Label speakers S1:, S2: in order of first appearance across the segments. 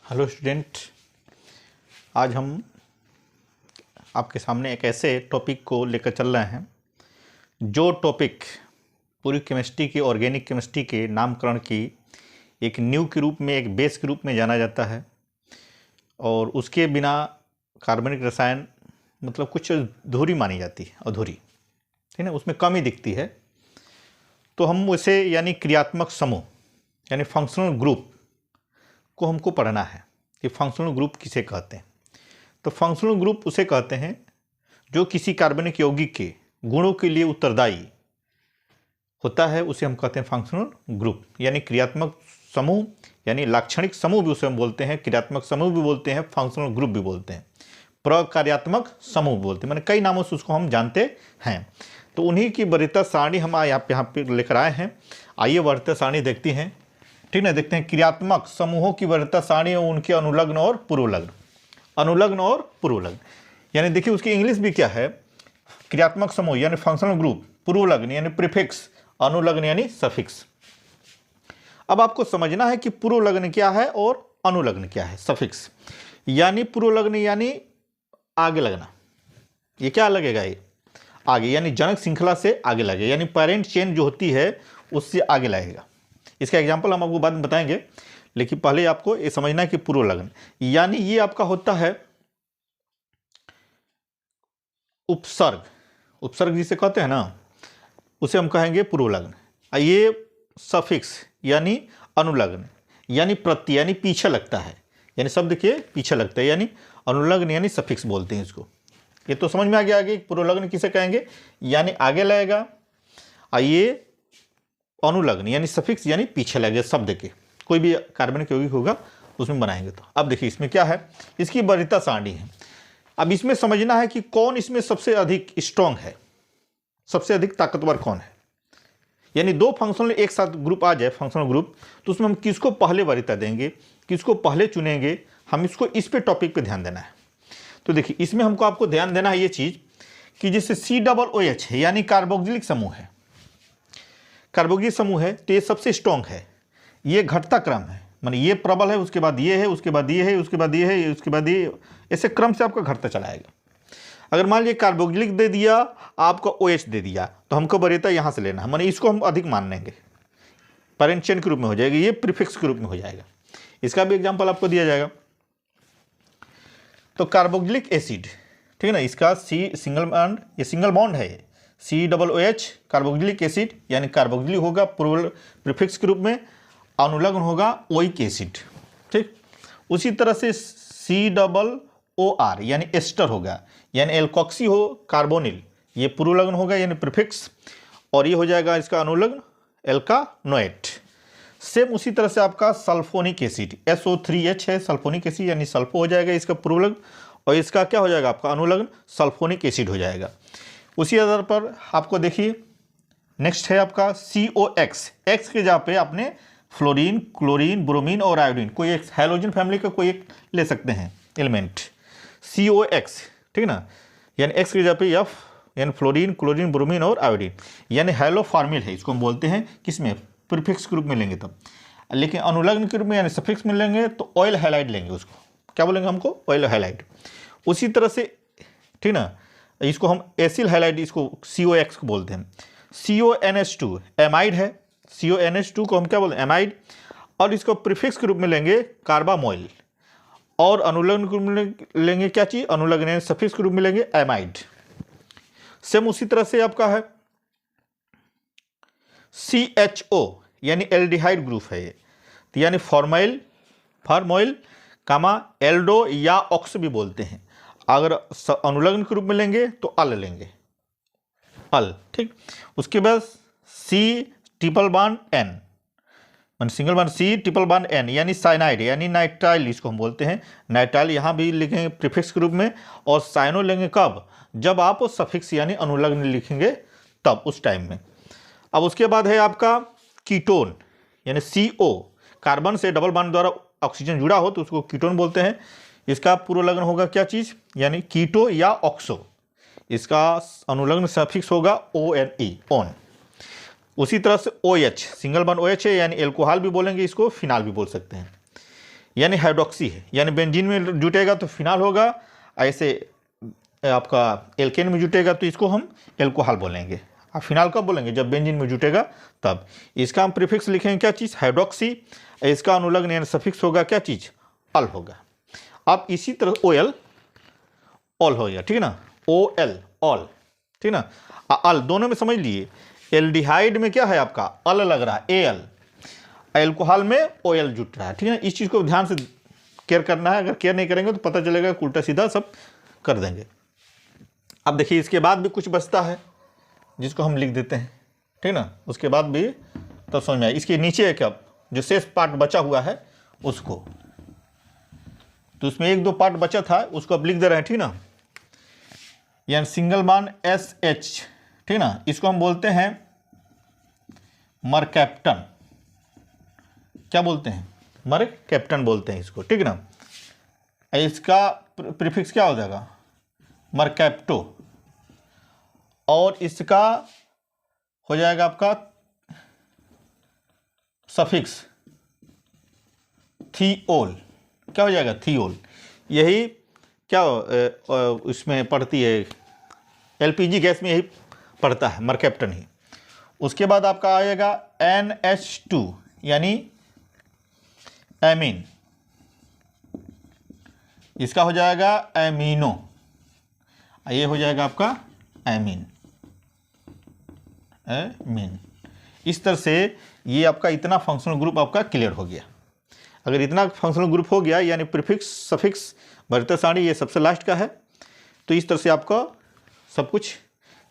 S1: Hello student, आज हम आपके सामने एक ऐसे टॉपिक को लेकर चल रहे हैं जो टॉपिक पूरी केमिस्ट्री की ऑर्गेनिक केमिस्ट्री के नामकरण की एक नींव के रूप में, एक बेस के रूप में जाना जाता है। और उसके बिना कार्बनिक रसायन मतलब कुछ अधूरी मानी जाती है, अधूरी, ठीक है ना, उसमें कमी दिखती है। तो हम उसे यानी क्रियात्मक समूह यानी फंक्शनल ग्रुप को हमको पढ़ना है कि फंक्शनल ग्रुप किसे कहते हैं। तो फंक्शनल ग्रुप उसे कहते हैं जो किसी कार्बनिक यौगिक के गुणों के लिए उत्तरदायी होता है, उसे हम कहते हैं फंक्शनल ग्रुप। यानी क्रियात्मक समूह यानी लाक्षणिक समूह भी उसे हम बोलते हैं, क्रियात्मक समूह भी बोलते हैं, फंक्शनल ग्रुप भी बोलते हैं, प्रकार्यात्मक समूह भी बोलते हैं, मैंने कई नामों से उसको हम जानते हैं। तो उन्हीं की वरीयता सारणी हम यहाँ पे लेकर आए हैं। आइए वरीयता सारणी देखती हैं, ठीक है। देखते हैं क्रियात्मक समूहों की वरीयता सारणी और उनके अनुलग्न और पूर्वलग्न। अनुलग्न और पूर्वलग्न यानी देखिए उसकी इंग्लिश भी क्या है, क्रियात्मक समूह यानी फंक्शनल ग्रुप, पूर्वलग्न यानी प्रीफिक्स, अनुलग्न यानी सफिक्स। अब आपको समझना है कि पूर्वलग्न क्या है और अनुलग्न क्या है। सफिक्स यानी पूर्वलग्न यानी आगे लगना, ये क्या लगेगा, ये आगे यानी जनक श्रृंखला से आगे लगेगा, यानी पेरेंट चेन जो होती है उससे आगे लगेगा। इसका एग्जाम्पल हम आपको बाद में बताएंगे, लेकिन पहले आपको ये समझना है कि पूर्वलग्न यानी ये आपका होता है उपसर्ग। उपसर्ग जिसे कहते हैं ना, उसे हम कहेंगे पूर्वलग्न। ये सफिक्स यानी अनुलग्न यानी प्रत्यय यानी पीछे लगता है, यानी शब्द के पीछे लगता है, यानी अनुलग्न यानी सफिक्स बोलते हैं इसको। ये तो समझ में आ गया आगे पूर्वलग्न किसे कहेंगे, यानी आगे लगेगा। ये अनुलग्न यानी सफिक्स यानी पीछे लगेगा शब्द के, कोई भी कार्बनिक यौगिक होगा उसमें बनाएंगे। तो अब देखिए इसमें क्या है, इसकी वरीयता सारणी है। अब इसमें समझना है कि कौन इसमें सबसे अधिक स्ट्रॉन्ग है, सबसे अधिक ताकतवर कौन है। यानी दो फंक्शनल एक साथ ग्रुप आ जाए, फंक्शनल ग्रुप, तो उसमें हम किसको पहले वरीयता देंगे, किसको पहले चुनेंगे, हम इसको इस पे टॉपिक पे ध्यान देना है। तो देखिए इसमें हमको आपको ध्यान देना है ये चीज़ कि जैसे COOH है यानी कार्बोक्सिलिक समूह है, कार्बोक्सिलिक समूह है, तो ये सबसे स्ट्रॉन्ग है। ये घटता क्रम है, माने ये प्रबल है, उसके बाद ये है, उसके बाद ये है, उसके बाद ये है, उसके बाद ये, ऐसे क्रम से आपका घटता चला आएगा। अगर मान लीजिए कार्बोक्सिलिक दे दिया, आपको OH दे दिया, तो हमको वरीयता यहाँ से लेना है, माने इसको हम अधिक मान लेंगे, पेरेंट चेन के रूप में हो जाएगा, ये प्रीफिक्स के रूप में हो जाएगा। इसका भी एग्जाम्पल आपको दिया जाएगा। तो कार्बोक्सिलिक एसिड, ठीक है ना, इसका C सिंगल बॉन्ड, ये सिंगल बॉन्ड है, COOH कार्बोक्सिलिक एसिड यानी कार्बोक्सिलिक होगा प्रीफिक्स के रूप में, अनुलग्न होगा ओइक एसिड, ठीक। उसी तरह से COOR यानी एस्टर होगा, यानी एल्कोक्सी हो कार्बोनिल, ये पूर्वलग्न होगा यानी प्रीफिक्स, और ये हो जाएगा इसका अनुलग्न एल्कानोएट। सेम उसी तरह से आपका सल्फोनिक एसिड SO3H है, सल्फोनिक एसिड यानी सल्फो हो जाएगा इसका पूर्वलग्न, और इसका क्या हो जाएगा आपका अनुलग्न सल्फोनिक एसिड हो जाएगा। उसी आधार पर आपको देखिए नेक्स्ट है आपका COX, एक्स के जहाँ पे आपने फ्लोरीन, क्लोरीन, ब्रोमीन और आयोडीन, कोई एक हैलोजन फैमिली का कोई एक ले सकते हैं एलिमेंट, COX, ठीक है ना, यानी एक्स के जगह पे F यानी फ्लोरीन, क्लोरीन, ब्रोमीन और आयोडीन, यानी हैलोफॉर्मिल है, इसको हम बोलते हैं किसमें, प्रीफिक्स के रूप में लेंगे तब। लेकिन अनुलग्न के रूप में यानी सफिक्स में लेंगे तो ऑयल हैलाइड लेंगे, उसको क्या बोलेंगे हमको, ऑयल हैलाइड। उसी तरह से, ठीक ना, इसको हम एसिल हैलाइड, इसको COX को बोलते हैं। CONH2 एमाइड है, CONH2 को हम क्या बोलते हैं, एमाइड, और इसको प्रीफिक्स के रूप में लेंगे कार्बामोइल, और अनुलग्न के रूप में लेंगे क्या चीज़, अनुलग्न यानी सफिक्स के रूप में लेंगे एमाइड। सेम उसी तरह से आपका है CHO यानी एल्डिहाइड ग्रुप है ये, तो यानी फॉर्मोइल कामा एल्डो या ऑक्स भी बोलते हैं। अगर अनुलग्न के रूप में लेंगे तो अल लेंगे, अल, ठीक। उसके बाद C ट्रिपल बॉन्ड N, मान single bond C triple bond N यानी साइनाइड यानी नाइट्राइल, इसको हम बोलते हैं नाइट्राइल, यहाँ भी लिखेंगे प्रीफिक्स के रूप में, और साइनो लेंगे कब, जब आप सफिक्स यानी अनुलग्न लिखेंगे तब, उस टाइम में। अब उसके बाद है आपका कीटोन यानी CO, कार्बन से डबल बॉन्ड द्वारा ऑक्सीजन जुड़ा हो तो उसको कीटोन बोलते हैं। इसका पूर्वलग्न होगा क्या चीज़, यानी कीटो या ऑक्सो, इसका अनुलग्न सफिक्स होगा ONE, ऑन। उसी तरह से OH सिंगल बॉन्ड OH है, यानी एल्कोहल भी बोलेंगे इसको, फिनाल भी बोल सकते हैं। यानी हाइड्रोक्सी है, यानी बेंजीन में जुटेगा तो फिनाल होगा, ऐसे आपका एल्केन में जुटेगा तो इसको हम एल्कोहल बोलेंगे। अब फिनाल कब बोलेंगे? जब बेंजीन में जुटेगा तब। इसका हम प्रीफिक्स लिखेंगे क्या चीज़? हाइड्रोक्सी। इसका अनुलग्न यानी सफिक्स होगा क्या चीज़? अल होगा। अब इसी तरह ओ एल, ऑल हो गया, ठीक है ना, ओ एल ऑल, ठीक है ना। अल दोनों में समझ लिए, एल्डिहाइड में क्या है आपका? अल लग रहा है, ए एल, एल्कोहल में ओ एल जुट रहा है, ठीक है ना। इस चीज़ को ध्यान से केयर करना है, अगर केयर नहीं करेंगे तो पता चलेगा उल्टा सीधा सब कर देंगे। अब देखिए इसके बाद भी कुछ बचता है जिसको हम लिख देते हैं, ठीक ना, उसके बाद भी तब समझ में आए। इसके नीचे एक अब जो शेष पार्ट बचा हुआ है उसको, तो उसमें एक दो पार्ट बचा था उसको अब लिख दे रहे हैं, ठीक ना। यानी सिंगल बॉन्ड एस एच, ठीक ना, इसको हम बोलते हैं मरकैप्टन। क्या बोलते हैं? मरकैप्टन बोलते हैं इसको, ठीक ना। इसका प्रीफिक्स क्या हो जाएगा? मरकैप्टो। और इसका हो जाएगा आपका सफिक्स थियोल। क्या हो जाएगा? थियोल। यही क्या इसमें पड़ती है, एलपीजी गैस में यही पड़ता है, मरकैप्टन ही। उसके बाद आपका आएगा NH2 यानी एमीन, इसका हो जाएगा एमिनो, ये हो जाएगा आपका एमीन, एमीन। इस तरह से ये आपका इतना फंक्शनल ग्रुप आपका क्लियर हो गया। अगर इतना फंक्शनल ग्रुप हो गया यानी प्रीफिक्स सफिक्स वर्तक सारणी ये सबसे लास्ट का है, तो इस तरह से आपका सब कुछ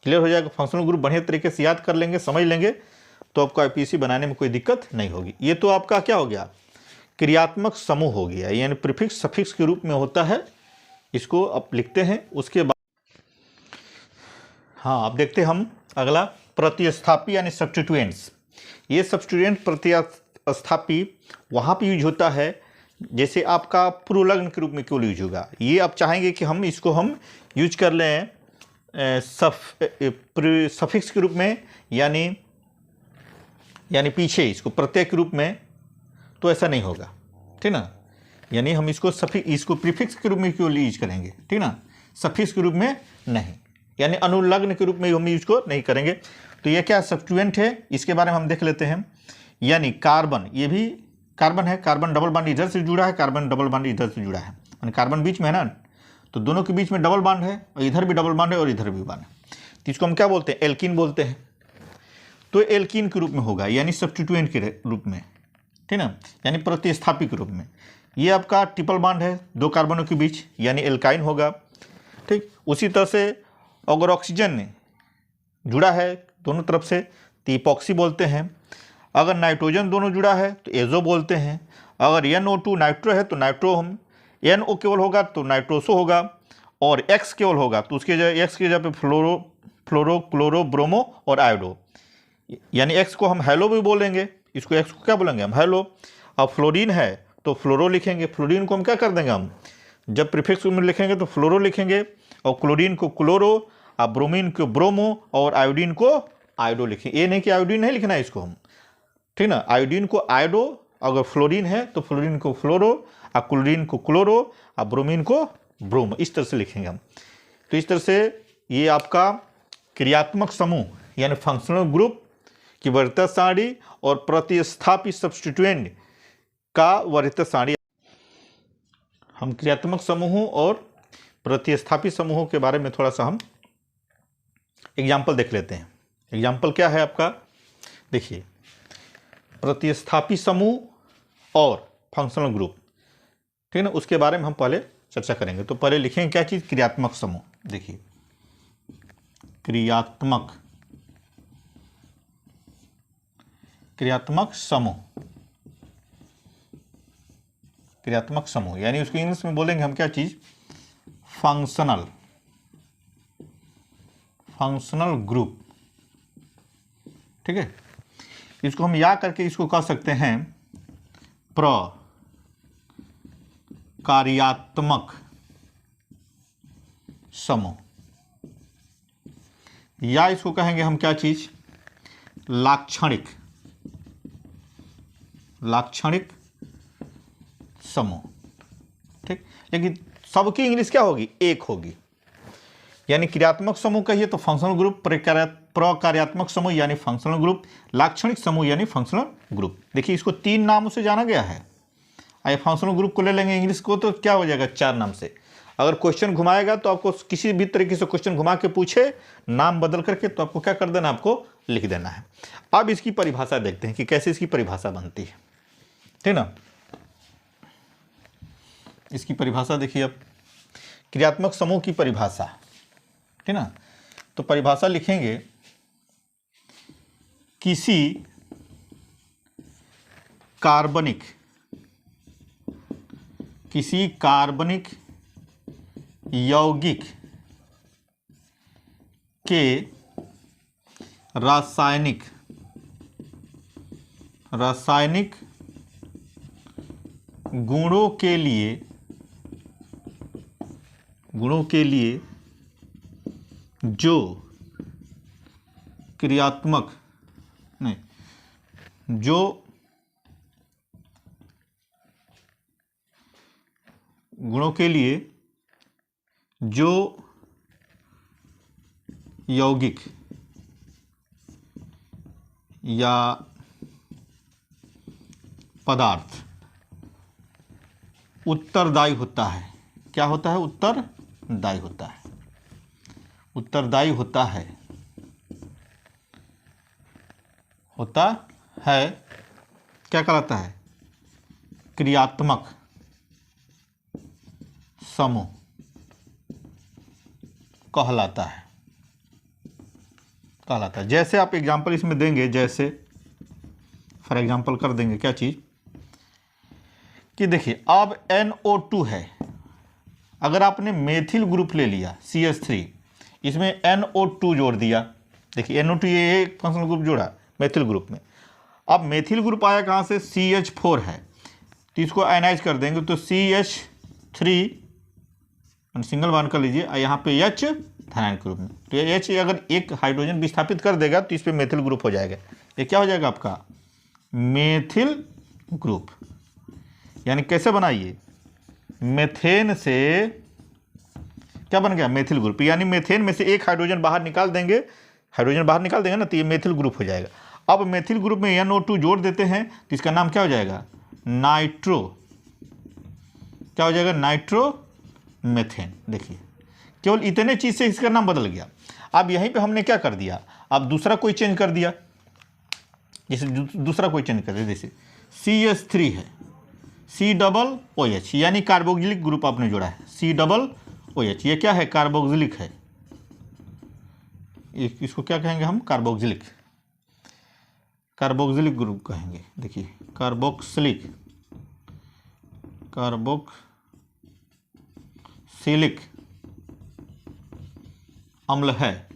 S1: क्लियर हो जाएगा। फंक्शनल ग्रुप बढ़िया तरीके से याद कर लेंगे, समझ लेंगे, तो आपको आईपीसी बनाने में कोई दिक्कत नहीं होगी। ये तो आपका क्या हो गया? क्रियात्मक समूह हो गया, यानी प्रीफिक्स सफिक्स के रूप में होता है, इसको आप लिखते हैं। उसके बाद हाँ, अब देखते हैं हम अगला प्रतिस्थापी यानी सब्स्टिट्यूएंट्स। ये सब्स्टिट्यूएंट प्रतिस्थापी वहाँ पे यूज होता है जैसे आपका पुरोलग्न के रूप में क्यों यूज होगा। ये आप चाहेंगे कि हम इसको हम यूज कर लें सफिक्स के रूप में, यानी पीछे इसको प्रत्यय के रूप में, तो ऐसा नहीं होगा, ठीक ना। यानी हम इसको प्रीफिक्स के रूप में क्यों यूज करेंगे, ठीक ना, सफिक्स के रूप में नहीं, यानी अनुलग्न के रूप में हम इसको नहीं करेंगे। तो ये क्या सब्स्टिट्यूएंट है, इसके बारे में हम देख लेते हैं। यानी कार्बन, ये भी कार्बन है, कार्बन डबल बॉन्ड इधर से जुड़ा है, कार्बन डबल बॉन्ड इधर से जुड़ा है, यानी कार्बन बीच में है ना, तो दोनों के बीच में डबल बॉन्ड है, और इधर भी डबल बॉन्ड है और इधर भी बॉन्ड है, तो इसको हम क्या बोलते हैं? एल्कीन बोलते हैं। तो एल्कीन के रूप में होगा, यानी सब्स्टिट्यूएंट के रूप में, ठीक ना, यानी प्रतिस्थापी के रूप में। ये आपका ट्रिपल बॉन्ड है दो कार्बनों के बीच, यानी एल्काइन होगा, ठीक। उसी तरह से अगर ऑक्सीजन जुड़ा है दोनों तरफ से तो इपॉक्सी बोलते हैं। अगर नाइट्रोजन दोनों जुड़ा है तो एजो बोलते हैं। अगर NO2 नाइट्रो है तो नाइट्रो, हम NO केवल होगा तो नाइट्रोसो होगा, और X केवल होगा तो उसके जगह X की जगह पे फ्लोरो क्लोरो ब्रोमो और आयोडो, यानी X को हम हेलो भी बोलेंगे, इसको X को क्या बोलेंगे हम? हेलो। अब फ्लोरीन है तो फ्लोरो लिखेंगे, फ्लोरीन को हम क्या कर देंगे? हम जब प्रीफिक्स में लिखेंगे तो फ्लोरो लिखेंगे, और क्लोरीन को क्लोरो, अब ब्रोमीन को ब्रोमो, और आयोडीन को आयोडो लिखेंगे। ये नहीं कि आयोडीन नहीं लिखना है इसको हम, ठीक ना, आयोडीन को आयोडो, अगर फ्लोरीन है तो फ्लोरीन को फ्लोरो, और क्लोरीन को क्लोरो, और ब्रोमीन को ब्रोमो, इस तरह से लिखेंगे हम। तो इस तरह से ये आपका क्रियात्मक समूह यानी फंक्शनल ग्रुप की वर्तक सारणी और प्रतिस्थापी सब्स्टिट्यूएंट का वर्तक सारणी। हम क्रियात्मक समूहों और प्रतिस्थापी समूहों के बारे में थोड़ा सा हम एग्जाम्पल देख लेते हैं। एग्जाम्पल क्या है आपका? देखिए, प्रतिस्थापी समूह और फंक्शनल ग्रुप, ठीक है ना, उसके बारे में हम पहले चर्चा करेंगे। तो पहले लिखेंगे क्या चीज़? क्रियात्मक समूह। देखिए, क्रियात्मक समूह, क्रियात्मक समूह यानी उसको इंग्लिश में बोलेंगे हम क्या चीज़? फंक्शनल ग्रुप, ठीक है। इसको हम या करके इसको कह सकते हैं प्रकार्यात्मक समूह, या इसको कहेंगे हम क्या चीज? लाक्षणिक समूह। ठीक, लेकिन सबकी इंग्लिश क्या होगी? एक होगी। यानी क्रियात्मक समूह कहिए तो फंक्शनल ग्रुप, प्रकार्यात्मक समूह यानी फंक्शनल ग्रुप, लाक्षणिक समूह यानी फंक्शनल ग्रुप। देखिए इसको 3 नामों से जाना गया है। आइए फंक्शनल ग्रुप को ले लेंगे इंग्लिश को तो क्या हो जाएगा? 4 नाम से। अगर क्वेश्चन घुमाएगा तो आपको किसी भी तरीके से क्वेश्चन घुमा के पूछे नाम बदल करके, तो आपको क्या कर देना? आपको लिख देना है। अब इसकी परिभाषा देखते हैं कि कैसे इसकी परिभाषा बनती है। ठीक ना, इसकी परिभाषा देखिए अब, क्रियात्मक समूह की परिभाषा। ठीक ना, तो परिभाषा लिखेंगे, किसी कार्बनिक यौगिक के रासायनिक गुणों के लिए जो यौगिक या पदार्थ उत्तरदायी होता है। क्या होता है? उत्तरदायी होता है। क्या कहलाता है? क्रियात्मक समूह कहलाता है। जैसे आप एग्जाम्पल इसमें देंगे, जैसे फॉर एग्जाम्पल कर देंगे क्या चीज कि देखिए अब NO2 है, अगर आपने मेथिल ग्रुप ले लिया CH3, इसमें NO2 जोड़ दिया, देखिए NO2 ये एक फंक्शनल ग्रुप जोड़ा मेथिल ग्रुप में। अब मेथिल ग्रुप आया कहाँ से? CH4 है, तो इसको आयनाइज कर देंगे तो CH3 सिंगल बॉन्ड कर लीजिए, यहाँ पे H धनायन ग्रुप में, तो ये H अगर एक हाइड्रोजन विस्थापित कर देगा तो इस पे मेथिल ग्रुप हो जाएगा। ये क्या हो जाएगा आपका? Methyl group. यानी कैसे बनाइए? मेथेन से क्या बन गया? Methyl group. यानी मेथेन में से एक हाइड्रोजन बाहर निकाल देंगे ना, तो ये मेथिल ग्रुप हो जाएगा। अब मेथिल ग्रुप में NO2 जोड़ देते हैं तो इसका नाम क्या हो जाएगा? नाइट्रो। क्या हो जाएगा? नाइट्रोमेथेन। देखिए केवल इतने चीज से इसका नाम बदल गया। अब यहीं पे हमने क्या कर दिया? अब दूसरा कोई चेंज कर दिया, जैसे CH3 है, C OH, यानी कार्बोक्सिलिक ग्रुप आपने जोड़ा है, COOH। ये क्या है? कार्बोक्सिलिक है। इसको क्या कहेंगे हम? कार्बोक्सिलिक ग्रुप कहेंगे। देखिए कार्बोक्सिलिक अम्ल है,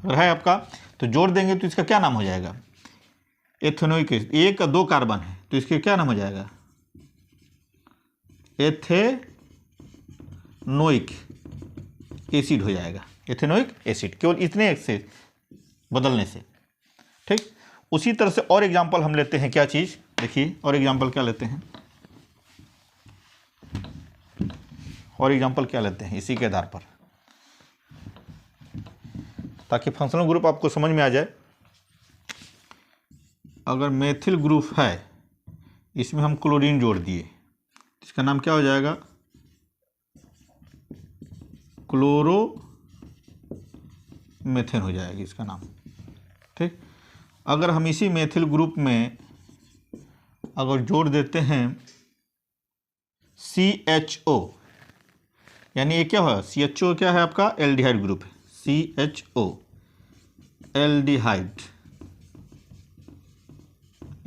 S1: अगर है आपका तो जोड़ देंगे तो इसका क्या नाम हो जाएगा? Ethanoic acid. एक का 2 कार्बन है तो इसके क्या नाम हो जाएगा? एथेनोइक एसिड हो जाएगा, एथेनोइक एसिड, केवल इतने से बदलने से। ठीक, उसी तरह से और एग्जांपल हम लेते हैं। क्या चीज? देखिए और एग्जांपल क्या लेते हैं? इसी के आधार पर, ताकि फंक्शनल ग्रुप आपको समझ में आ जाए। अगर मेथिल ग्रुप है, इसमें हम क्लोरीन जोड़ दिए, इसका नाम क्या हो जाएगा? क्लोरोमेथेन हो जाएगी इसका नाम। ठीक, अगर हम इसी मेथिल ग्रुप में अगर जोड़ देते हैं CHO, यानी ये क्या है? CHO क्या है आपका? एल्डिहाइड ग्रुप है। CHO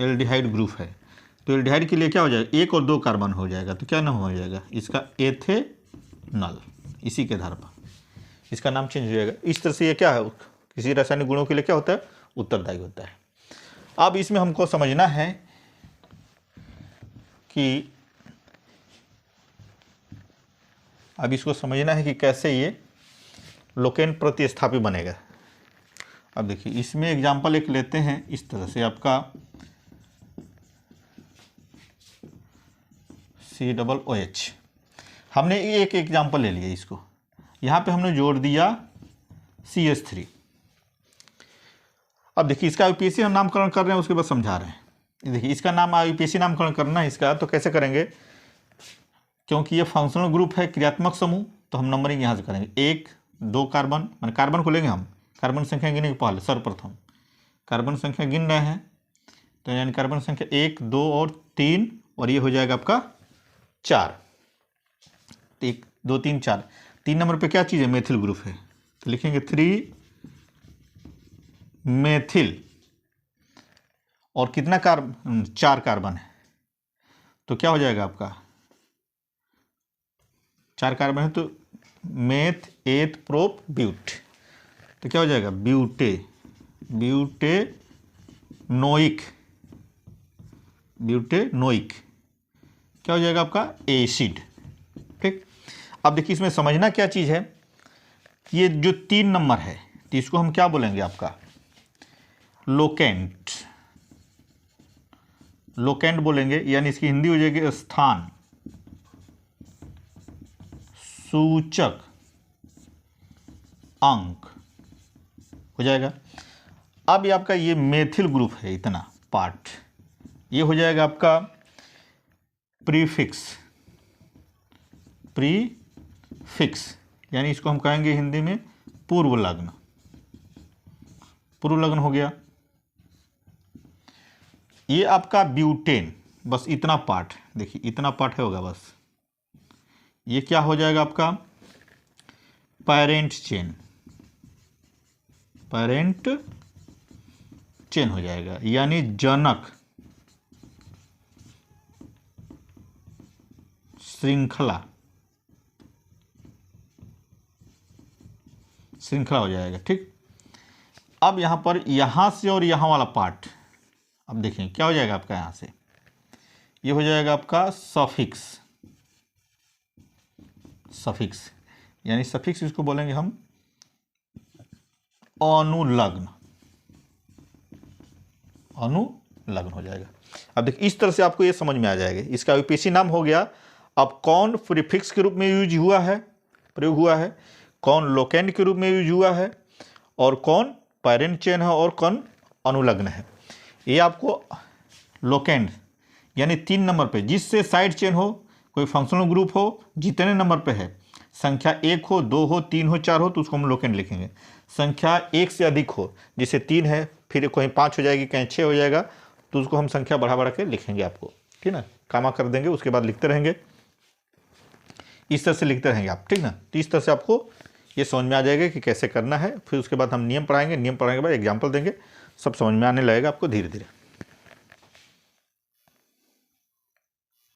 S1: एल्डिहाइड ग्रुप है, तो एल्डिहाइड के लिए क्या हो जाएगा? 1 और 2 कार्बन हो जाएगा, तो क्या नाम हो जाएगा इसका? एथेनॉल। इसी के आधार पर इसका नाम चेंज हो जाएगा। इस तरह से ये क्या है? किसी रासायनिक गुणों के लिए क्या होता है? उत्तरदायी होता है। अब इसमें हमको समझना है कि कैसे ये लोकेन प्रतिस्थापी बनेगा। अब देखिए इसमें एग्जाम्पल एक लेते हैं, इस तरह से आपका COOH। हमने एक एग्जाम्पल ले लिया इसको, यहाँ पे हमने जोड़ दिया CH3। अब देखिए इसका IUPAC हम नामकरण कर रहे हैं, उसके बाद समझा रहे हैं। देखिए इसका नाम IUPAC नामकरण करना है इसका, तो कैसे करेंगे, क्योंकि ये फंक्शनल ग्रुप है, क्रियात्मक समूह, तो हम नंबरिंग यहाँ से करेंगे। 1 2 कार्बन, मान कार्बन को लेंगे हम, कार्बन संख्या गिनेंगे पहले, सर्वप्रथम कार्बन संख्या गिन रहे हैं, तो यानी कार्बन संख्या 1 2 और 3, और ये हो जाएगा आपका 4। 1 2 3 4, 3 नंबर पे क्या चीज़ है, मेथिल ग्रुप है, तो लिखेंगे 3 मेथिल, और कितना 4 कार्बन है, तो क्या हो जाएगा आपका 4 कार्बन है, तो मेथ एथ प्रोप ब्यूट, तो क्या हो जाएगा ब्यूटेनोइक क्या हो जाएगा आपका एसिड। ठीक, अब देखिए इसमें समझना क्या चीज़ है, ये जो 3 नंबर है, तो इसको हम क्या बोलेंगे आपका लोकेंट बोलेंगे, यानी इसकी हिंदी हो जाएगी स्थान सूचक अंक हो जाएगा। अब ये आपका ये मेथिल ग्रुप है, इतना पार्ट, ये हो जाएगा आपका प्रीफिक्स, यानी इसको हम कहेंगे हिंदी में पूर्व लग्न हो गया। ये आपका ब्यूटेन, बस इतना पार्ट, देखिए इतना पार्ट होगा बस, ये क्या हो जाएगा आपका पैरेंट चेन हो जाएगा, यानी जनक श्रृंखला हो जाएगा। ठीक, अब यहाँ पर यहाँ से और यहाँ वाला पार्ट, अब देखें क्या हो जाएगा आपका, यहाँ से ये हो जाएगा आपका सफिक्स, यानी सफिक्स इसको बोलेंगे हम अनुलग्न हो जाएगा। अब देखिए इस तरह से आपको ये समझ में आ जाएगा, इसका IUPAC नाम हो गया। अब कौन प्रीफिक्स के रूप में प्रयोग हुआ है, कौन लोकेंट के रूप में यूज हुआ है, और कौन पैरेंट चेन है, और कौन अनुलग्न है। ये आपको लोकेंट यानी 3 नंबर पे, जिससे साइड चेन हो, कोई फंक्शनल ग्रुप हो, जितने नंबर पे है, संख्या 1 हो 2 हो 3 हो 4 हो, तो उसको हम लोकेंट लिखेंगे। संख्या 1 से अधिक हो, जैसे 3 है, फिर कहीं 5 हो जाएगी, कहीं 6 हो जाएगा, तो उसको हम संख्या बढ़ा के लिखेंगे आपको, ठीक ना, कामा कर देंगे, उसके बाद लिखते रहेंगे, इस तरह से लिखते रहेंगे आप, ठीक ना। तो इस तरह से आपको ये समझ में आ जाएगा कि कैसे करना है। फिर उसके बाद हम नियम पढ़ाएंगे, नियम पढ़ाने के बाद एग्जाम्पल देंगे, सब समझ में आने लगेगा आपको धीरे धीरे।